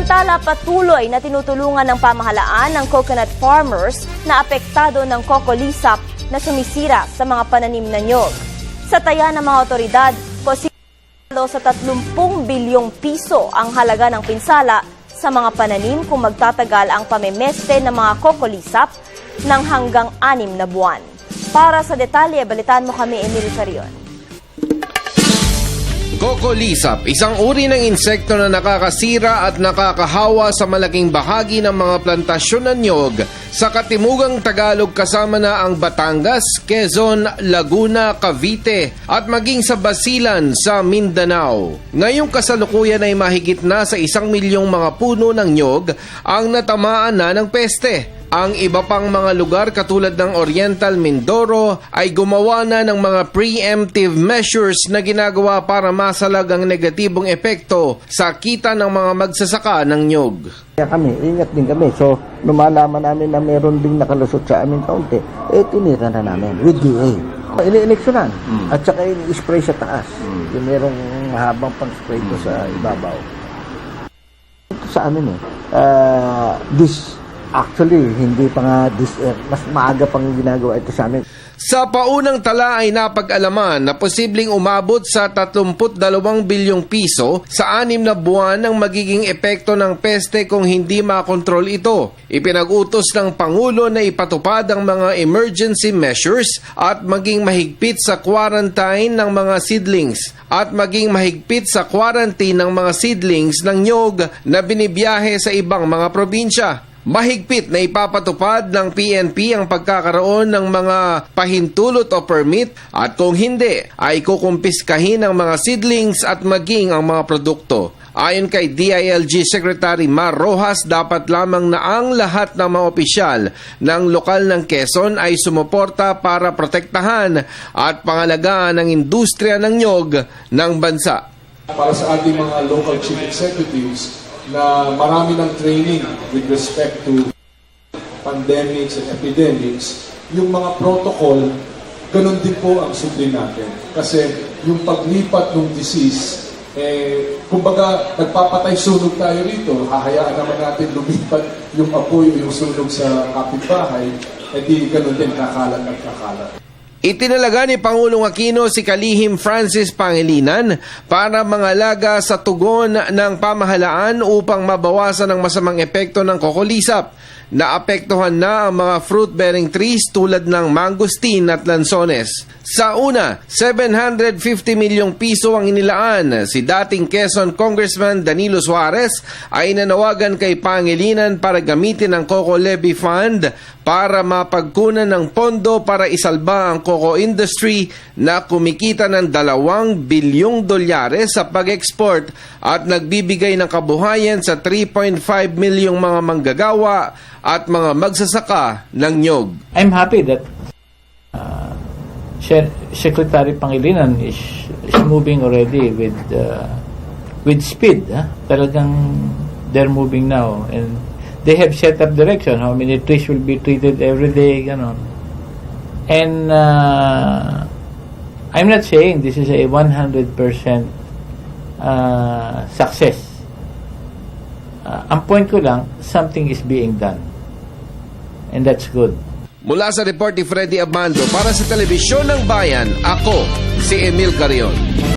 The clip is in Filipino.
Samantala, patuloy na tinutulungan ng pamahalaan ng coconut farmers na apektado ng coco lisap na sumisira sa mga pananim na niyog. Sa taya ng mga otoridad, posibleng sa 30 bilyong piso ang halaga ng pinsala sa mga pananim kung magtatagal ang pamemeste ng mga coco lisap ng hanggang 6 na buwan. Para sa detalye, balitaan mo kami, Emil Carion. Coco lisap, isang uri ng insekto na nakakasira at nakakahawa sa malaking bahagi ng mga plantasyon ng niyog sa katimugang Tagalog kasama na ang Batangas, Quezon, Laguna, Cavite at maging sa Basilan sa Mindanao. Ngayong kasalukuyan ay mahigit na sa 1 milyong mga puno ng niyog ang natamaan na ng peste. Ang iba pang mga lugar katulad ng Oriental Mindoro ay gumawa na ng mga preemptive measures na ginagawa para masalag ang negatibong epekto sa kita ng mga magsasaka ng niyog. Kaya kami, ingat din kami. So, lumalaman namin na meron ding nakalusot sa amin kaunti, tinira na namin with DA. Ini-eleksyonan at saka i-spray sa taas. Yung merong mahabang pang-spray ko sa ibabaw. Ito sa amin actually, hindi pa nga mas maaga pang ginagawa ito sa amin. Sa paunang tala ay napag-alaman na posibleng umabot sa 32 bilyong piso sa 6 na buwan ang magiging epekto ng peste kung hindi makontrol ito. Ipinag-utos ng Pangulo na ipatupad ang mga emergency measures at maging mahigpit sa quarantine ng mga seedlings at maging mahigpit sa quarantine ng mga seedlings ng niyog na binibiyahe sa ibang mga probinsya. Mahigpit na ipapatupad ng PNP ang pagkakaroon ng mga pahintulot o permit at kung hindi ay kukumpiskahin ang mga seedlings at maging ang mga produkto. Ayon kay DILG Secretary Mar Rojas, dapat lamang na ang lahat ng mga opisyal ng lokal ng Quezon ay sumuporta para protektahan at pangalagaan ang industriya ng niyog ng bansa. Para sa ating mga local chief executives, na marami ng training with respect to pandemics and epidemics, yung mga protocol, ganun din po ang sundin natin. Kasi yung paglipat ng disease, kumbaga nagpapatay sunog tayo rito, hahayaan naman natin lumipat yung apoy o yung sunog sa kapitbahay, di ganun din kakalat at kakalat. Itinalaga ni Pangulong Aquino si Kalihim Francis Pangilinan para mangalaga sa tugon ng pamahalaan upang mabawasan ang masamang epekto ng coco lisap. Naapektuhan na ang mga fruit-bearing trees tulad ng mangosteen at lansones. Sa una, 750 milyong piso ang inilaan. Si dating Quezon Congressman Danilo Suarez ay nanawagan kay Pangilinan para gamitin ang Coco Levy Fund para mapagkunan ng pondo para isalba ang coco industry na kumikita ng 2 bilyong dolyares sa pag-export at nagbibigay ng kabuhayan sa 3.5 milyong mga manggagawa at mga magsasaka ng niyog. I'm happy that Secretary Pangilinan is moving already with speed. Talagang they're moving now and they have set up direction how many trees will be treated every day, ganon. And I'm not saying this is a 100% success. Ang point ko lang, something is being done. And that's good. Mula sa report ni Freddy Abando para sa Telebisyon ng Bayan, ako si Emil Carion.